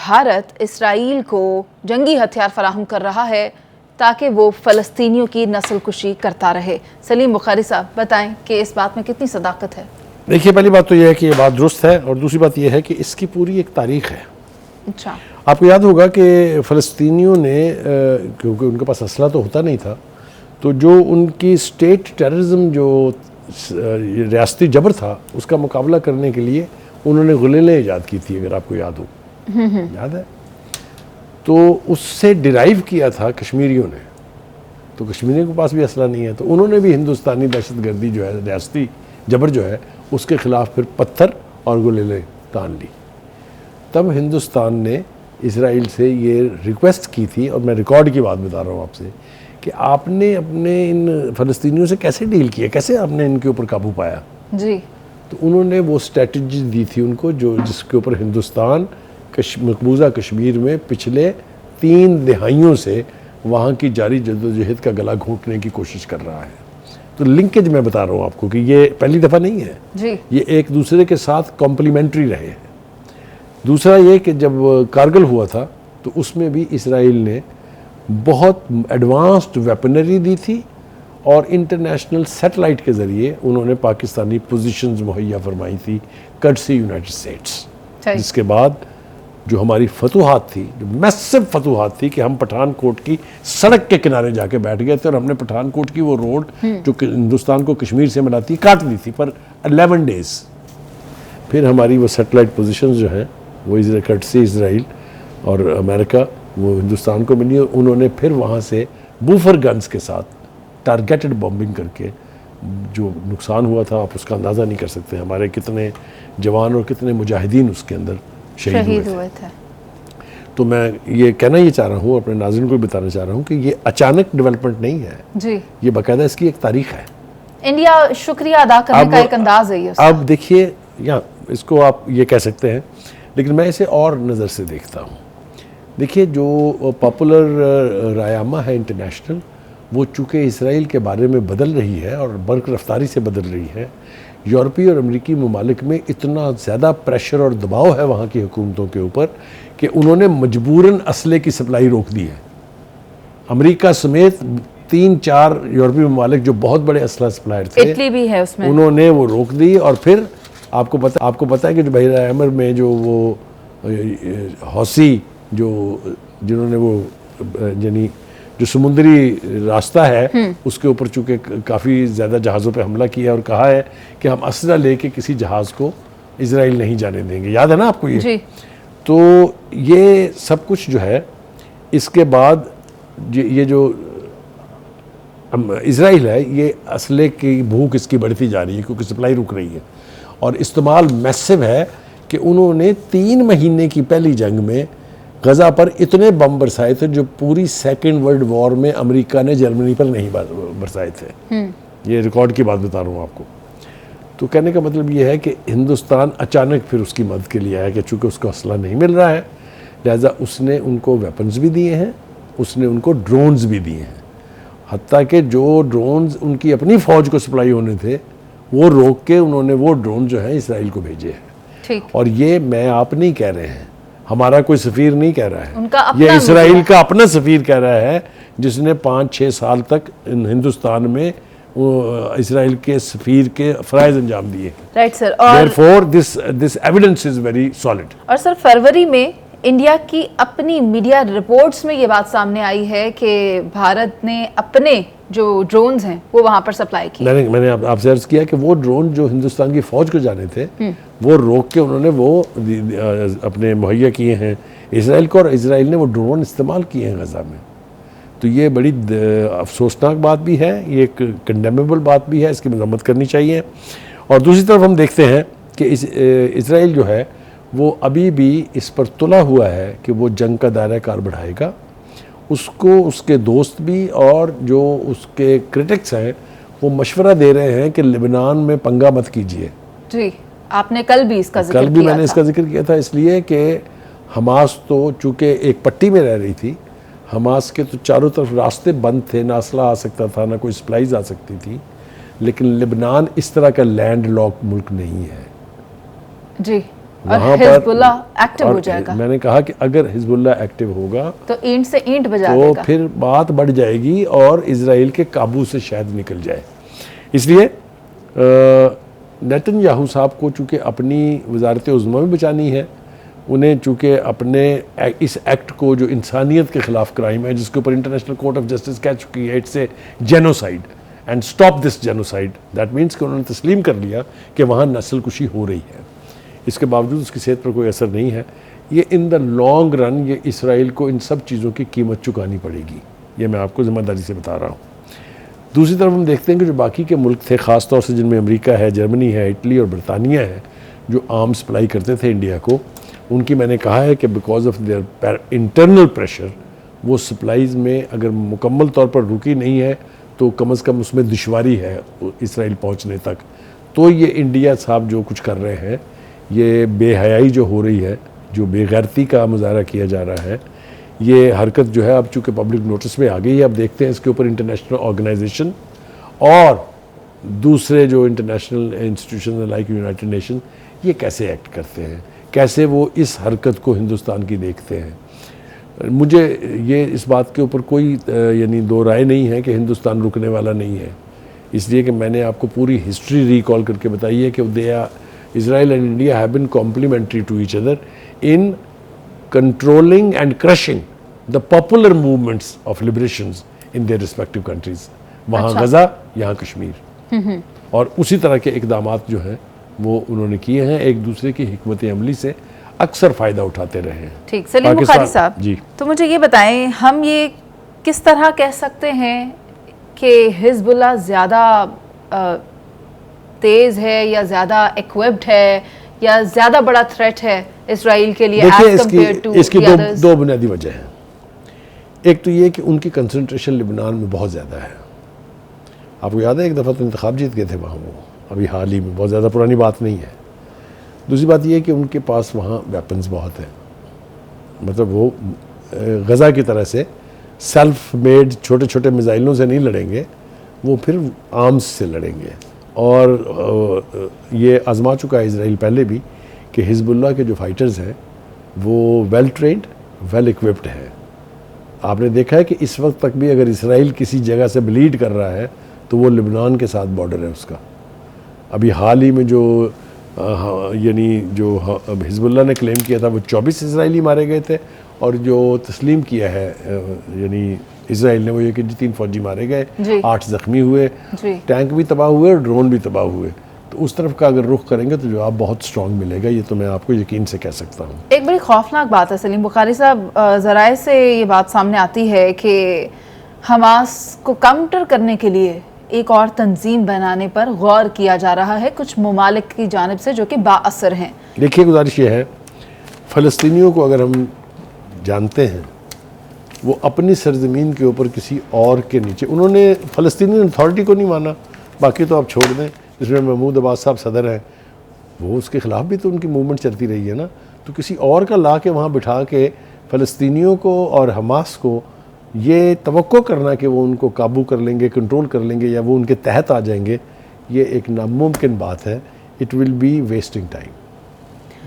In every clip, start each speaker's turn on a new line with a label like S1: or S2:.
S1: Bharat Israel को जंगी हथियार फराहम कर रहा है ताकि वो फ़लस्तीनियों की नस्लकुशी करता रहे। सलीम बुखारी साहब बताएं कि इस बात में कितनी सदाकत है।
S2: देखिए, पहली बात तो यह है कि ये बात दुरुस्त है और दूसरी बात यह है कि इसकी पूरी एक तारीख है।
S1: अच्छा,
S2: आपको याद होगा कि फ़लस्तीनियों ने क्योंकि उनके पास असला तो होता नहीं था, तो जो उनकी स्टेट टेररिज्म जो रियासती जबर था उसका मुकाबला करने के लिए उन्होंने गुलेलें ईजाद की थी, अगर आपको याद हो। याद है? तो उससे डिराइव किया था कश्मीरियों ने। तो कश्मीरियों के पास भी असला नहीं है, तो उन्होंने भी हिंदुस्तानी दहशतगर्दी जो है, रियासती जबर जो है, उसके ख़िलाफ़ फिर पत्थर और गुलेलें तान ली। तब हिंदुस्तान ने इसराइल से ये रिक्वेस्ट की थी, और मैं रिकॉर्ड की बात बता रहा हूँ आपसे, कि आपने अपने इन फ़लस्तीनियों से कैसे डील किया, कैसे आपने इनके ऊपर काबू पाया
S1: जी।
S2: तो उन्होंने वो स्ट्रेटजी दी थी उनको, जो जिसके ऊपर हिंदुस्तान मकबूजा कश्मीर में पिछले 3 दहाइयों से वहाँ की जारी जद्दोजहद का गला घोंटने की कोशिश कर रहा है। तो लिंकेज मैं बता रहा हूँ आपको कि ये पहली दफ़ा नहीं है
S1: जी।
S2: ये एक दूसरे के साथ कॉम्प्लीमेंट्री रहे हैं। दूसरा ये कि जब कारगिल हुआ था तो उसमें भी इसराइल ने बहुत एडवांस्ड वेपनरी दी थी और इंटरनेशनल सैटेलाइट के ज़रिए उन्होंने पाकिस्तानी पोजीशंस मुहैया फरमाई थी कर्टसी यूनाइटेड स्टेट्स। जिसके बाद जो हमारी फतूहात थी, जो मैसिव फतूहात थी, कि हम पठानकोट की सड़क के किनारे जाके बैठ गए थे और हमने पठानकोट की वो रोड जो हिंदुस्तान को कश्मीर से मिलाती काट दी थी पर 11 डेज। फिर हमारी वो सैटेलाइट पोजीशंस जो हैं वो कर्टसी इसराइल और अमेरिका वो हिंदुस्तान को मिली। उन्होंने फिर वहाँ से बूफर गन्स के साथ टारगेटेड बॉम्बिंग करके जो नुकसान हुआ था आप उसका अंदाज़ा नहीं कर सकते। हमारे कितने जवान और कितने मुजाहिदीन उसके अंदर शहीद हुए थे। तो मैं ये कहना ये चाह रहा हूँ, अपने नाज़रीन को बताना चाह रहा हूँ कि ये अचानक डेवलपमेंट नहीं है
S1: जी।
S2: ये बाकायदा इसकी एक तारीख है।
S1: इंडिया शुक्रिया अदा करने का एक अंदाज है ये।
S2: अब देखिए, या इसको आप ये कह सकते हैं, लेकिन मैं इसे और नज़र से देखता हूँ। देखिए, जो पॉपुलर रायामा है इंटरनेशनल, वो चूँकि इसराइल के बारे में बदल रही है और बर्क रफ्तारी से बदल रही है। यूरोपीय और अमेरिकी ममालिक में इतना ज़्यादा प्रेशर और दबाव है वहाँ की हुकूमतों के ऊपर कि उन्होंने मजबूरन असले की सप्लाई रोक दी है। अमेरिका समेत 3-4 यूरोपीय ममालिक जो बहुत बड़े असला सप्लायर थे,
S1: इटली भी है उसमें, उन्होंने
S2: वो रोक दी। और फिर आपको पता है कि जो बहरा अहमर में जो वो हौसी जिन्होंने वो यानी जो समुद्री रास्ता है उसके ऊपर चूँकि काफ़ी ज़्यादा जहाज़ों पे हमला किया और कहा है कि हम असला लेके किसी जहाज़ को इजराइल नहीं जाने देंगे। याद है ना आपको ये जी। तो ये सब कुछ जो है, इसके बाद ये जो इजराइल है, ये असले की भूख इसकी बढ़ती जा रही है क्योंकि सप्लाई रुक रही है और इस्तेमाल मैसिव है कि उन्होंने 3 महीने की पहली जंग में गज़ा पर इतने बम बरसाए थे जो पूरी सेकेंड वर्ल्ड वॉर में अमेरिका ने जर्मनी पर नहीं बरसाए थे। ये रिकॉर्ड की बात बता रहा हूँ आपको। तो कहने का मतलब ये है कि हिंदुस्तान अचानक फिर उसकी मदद के लिए आया कि चूँकि उसको असला नहीं मिल रहा है, लिहाजा उसने उनको वेपन्स भी दिए हैं, उसने उनको ड्रोन्स भी दिए हैं। हत्ता कि जो ड्रोन्स उनकी अपनी फ़ौज को सप्लाई होने थे वो रोक के उन्होंने वो ड्रोन जो है इसराइल को भेजे हैं। और ये मैं आप नहीं कह रहे हैं, हमारा कोई सफ़ीर नहीं कह रहा है, ये इसराइल का अपना सफ़ीर कह रहा है जिसने 5-6 साल तक हिंदुस्तान में इसराइल के सफ़ीर के फ़राइज़ अंजाम दिए।
S1: Right sir. और
S2: Therefore, this evidence is very solid।
S1: और सर, फरवरी में इंडिया की अपनी मीडिया रिपोर्ट्स में ये बात सामने आई है कि भारत ने अपने जो ड्रोन्स हैं वो वहाँ पर सप्लाई किए।
S2: मैंने आपसे अर्ज किया कि वो ड्रोन जो हिंदुस्तान की फ़ौज को जाने थे वो रोक के उन्होंने वो अपने मुहैया किए हैं इसराइल को, और इसराइल ने वो ड्रोन इस्तेमाल किए हैं गज़ा में। तो ये बड़ी अफसोसनाक बात भी है, ये एक कंडेमेबल बात भी है, इसकी मजम्मत करनी चाहिए। और दूसरी तरफ हम देखते हैं कि इसराइल जो है वो अभी भी इस पर तुला हुआ है कि वो जंग का दायरा कार बढ़ाएगा। उसको उसके दोस्त भी और जो उसके क्रिटिक्स हैं वो मशवरा दे रहे हैं कि लेबनान में पंगा मत कीजिए। जी,
S1: आपने कल भी इसका जिक्र
S2: किया था। मैंने इसका जिक्र किया था इसलिए कि हमास तो चूँकि एक पट्टी में रह रही थी, हमास के तो चारों तरफ रास्ते बंद थे, ना असला आ सकता था ना कोई सप्लाईज आ सकती थी, लेकिन लेबनान इस तरह का लैंड लॉक मुल्क नहीं है
S1: जी। और हिजबुल्लाह एक्टिव हो जाएगा।
S2: मैंने कहा कि अगर हिजबुल्लाह एक्टिव होगा
S1: तो ईंट से ईंट बजा
S2: तो
S1: देगा।
S2: फिर बात बढ़ जाएगी और इजराइल के काबू से शायद निकल जाए। इसलिए नेतन्याहू साहब को चूँकि अपनी वजारत उज़्मा भी बचानी है, उन्हें चूँकि अपने इस एक्ट को जो इंसानियत के ख़िलाफ़ क्राइम है, जिसके ऊपर इंटरनेशनल कोर्ट ऑफ जस्टिस कह चुकी है it's a genocide and stop this genocide, that means कि उन्होंने तस्लीम कर लिया कि वहाँ नस्ल कुशी हो रही है। इसके बावजूद उसकी सेहत पर कोई असर नहीं है। ये इन द लॉन्ग रन ये इसराइल को इन सब चीज़ों की कीमत चुकानी पड़ेगी, ये मैं आपको ज़िम्मेदारी से बता रहा हूँ। दूसरी तरफ हम देखते हैं कि जो बाकी के मुल्क थे, ख़ास तौर से जिनमें अमेरिका है, जर्मनी है, इटली और बरतानिया है, जो आर्म्स सप्लाई करते थे इंडिया को, उनकी मैंने कहा है कि because of their internal pressure वो सप्लाईज़ में अगर मुकम्मल तौर पर रुकी नहीं है तो कम से कम उसमें दुश्वारी है इसराइल पहुंचने तक। तो ये इंडिया साहब जो कुछ कर रहे हैं, ये बेहयाई जो हो रही है, जो बेगैरती का मुजाहरा किया जा रहा है, ये हरकत जो है अब चूँकि पब्लिक नोटिस में आ गई है, अब देखते हैं इसके ऊपर इंटरनेशनल ऑर्गेनाइजेशन और दूसरे जो international institution like United nation ये कैसे एक्ट करते हैं, कैसे वो इस हरकत को हिंदुस्तान की देखते हैं। मुझे ये इस बात के ऊपर कोई यानी दो राय नहीं है कि हिंदुस्तान रुकने वाला नहीं है, इसलिए कि मैंने आपको पूरी हिस्ट्री रिकॉल करके बताई है कि Israel and India have been complementary to each other in controlling and crushing the popular movements of liberations in their respective countries. वहाँ गज़ा, यहाँ कश्मीर, और उसी तरह के इक़दामात जो हैं वो उन्होंने किए हैं, एक दूसरे की हिकमत अमली से अक्सर फ़ायदा उठाते रहे हैं।
S1: ठीक, सलीम बुखारी साहब जी, तो मुझे ये बताएं, हम ये किस तरह कह सकते हैं कि हिजबुल्लाह ज़्यादा तेज़ है या ज़्यादा इक्विप्ड है या ज़्यादा बड़ा थ्रेट है इसराइल के लिए एज कंपेयर्ड टू
S2: इसकी दो बुनियादी वजह हैं। एक तो ये कि उनकी कंसंट्रेशन लिबनान में बहुत ज़्यादा है। आपको याद है एक दफ़ा तो इंतखाब जीत गए थे वहाँ, वो अभी हाल ही में, बहुत ज़्यादा पुरानी बात नहीं है। दूसरी बात ये है कि उनके पास वहाँ वेपन्स बहुत हैं, मतलब वो गज़ा की तरह से सेल्फ मेड छोटे छोटे मिसाइलों से नहीं लड़ेंगे, वो फिर आर्म्स से लड़ेंगे। और ये आजमा चुका है इसराइल पहले भी कि हिजबुल्लाह के जो फाइटर्स हैं वो वेल ट्रेंड, वेल इक्विप्ड हैं। आपने देखा है कि इस वक्त तक भी अगर इसराइल किसी जगह से ब्लीड कर रहा है तो वो लिबनान के साथ बॉर्डर है उसका। अभी हाल ही में जो यानी जो हिजबुल्लाह ने क्लेम किया था वो 24 इसराइली मारे गए थे, और जो तस्लीम किया है यानी इसराइल ने वो ये कि 3 फौजी मारे गए, 8 ज़ख्मी हुए, टैंक भी तबाह हुए और ड्रोन भी तबाह हुए। तो उस तरफ का अगर रुख करेंगे तो जवाब बहुत स्ट्रॉन्ग मिलेगा, ये तो मैं आपको यकीन से कह सकता हूँ।
S1: एक बड़ी खौफनाक बात है सलीम बुखारी साहब, ज़राए से ये बात सामने आती है कि हमास को काउंटर करने के लिए एक और तंजीम बनाने पर गौर किया जा रहा है कुछ ममालिक की जानिब से जो कि बाअसर हैं।
S2: देखिए, गुजारिश ये है, फ़लस्तीनियों को अगर हम जानते हैं, वो अपनी सरजमीन के ऊपर किसी और के नीचे, उन्होंने फ़लस्तीनी अथॉरिटी को नहीं माना, बाकी तो आप छोड़ दें, जिसमें महमूद अब्बास साहब सदर हैं, वो उसके ख़िलाफ़ भी तो उनकी मूवमेंट चलती रही है ना। तो किसी और का ला के वहाँ बिठा के फ़लस्तीनियों को और हमास को ये तवक्को करना कि वो उनको काबू कर लेंगे, कंट्रोल कर लेंगे या वो उनके तहत आ जाएंगे, ये एक नामुमकिन बात है। It will be wasting time,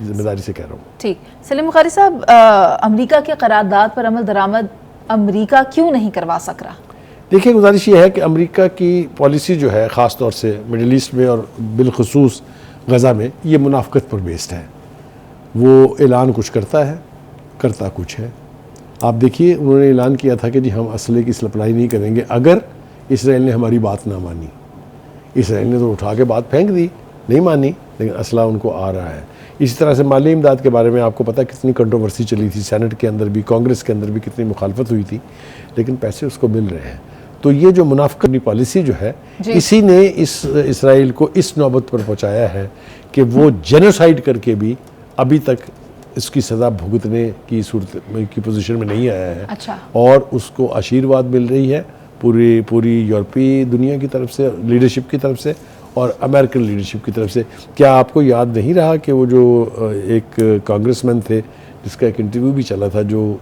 S2: जिम्मेदारी से कह रहा हूँ। ठीक,
S1: सलीम बुखारी साहब, अमेरिका के करारदाद पर अमल दरामद अमेरिका क्यों नहीं करवा सक रहा?
S2: देखिए, गुजारिश ये है कि अमेरिका की पॉलिसी जो है ख़ास तौर से मिडिल ईस्ट में और बिलखुसूस गज़ा में, ये मुनाफ़क़त पर बेस्ड है। वो ऐलान कुछ करता है, करता कुछ है। आप देखिए, उन्होंने ऐलान किया था कि जी हम असले की सप्लाई नहीं करेंगे अगर इसराइल ने हमारी बात ना मानी। इसराइल ने तो उठा के बात फेंक दी, नहीं मानी, लेकिन असला उनको आ रहा है। इसी तरह से माली इमदाद के बारे में आपको पता कितनी कंट्रोवर्सी चली थी, सेनेट के अंदर भी, कांग्रेस के अंदर भी कितनी मुखालफत हुई थी, लेकिन पैसे उसको मिल रहे हैं। तो ये जो मुनाफ़क़त पॉलिसी जो है, इसी ने इसराइल को इस नौबत पर पहुँचाया है कि वो जेनोसाइड करके भी अभी तक इसकी सज़ा भुगतने की सूरत की पोजीशन में नहीं आया है।
S1: अच्छा।
S2: और उसको आशीर्वाद मिल रही है पूरी यूरोपीय दुनिया की तरफ से, लीडरशिप की तरफ से और अमेरिकन लीडरशिप की तरफ से। क्या आपको याद नहीं रहा कि वो जो एक कांग्रेसमैन थे जिसका एक इंटरव्यू भी चला था, जो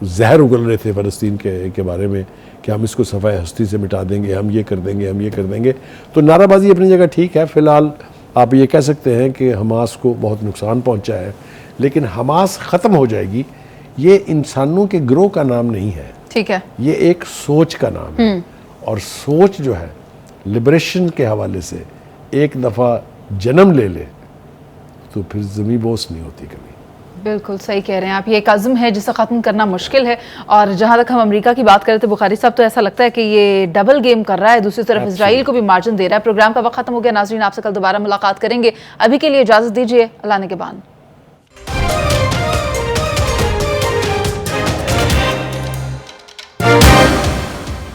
S2: जहर उगल रहे थे फ़लस्तीन के बारे में कि हम इसको सफ़ाए हस्ती से मिटा देंगे, हम ये कर देंगे, हम ये कर देंगे। तो नाराबाजी अपनी जगह ठीक है, फ़िलहाल आप ये कह सकते हैं कि हमास को बहुत नुकसान पहुंचा है, लेकिन हमास ख़त्म हो जाएगी ये इंसानों के ग्रोह का नाम नहीं है,
S1: ठीक है,
S2: ये एक सोच का नाम है। और सोच जो है लिबरेशन के हवाले से एक दफ़ा जन्म ले ले तो फिर ज़मीं बोस नहीं होती कभी।
S1: बिल्कुल सही कह रहे हैं आप, ये एक अज़्म है जिसे ख़त्म करना मुश्किल है। और जहाँ तक हम अमेरिका की बात करें तो बुखारी साहब तो ऐसा लगता है कि ये डबल गेम कर रहा है, दूसरी तरफ इजराइल को भी मार्जिन दे रहा है। प्रोग्राम का वक्त खत्म हो गया नाज़रीन, आपसे कल दोबारा मुलाकात करेंगे, अभी के लिए इजाज़त दीजिए, अल्लाह ने के बाद।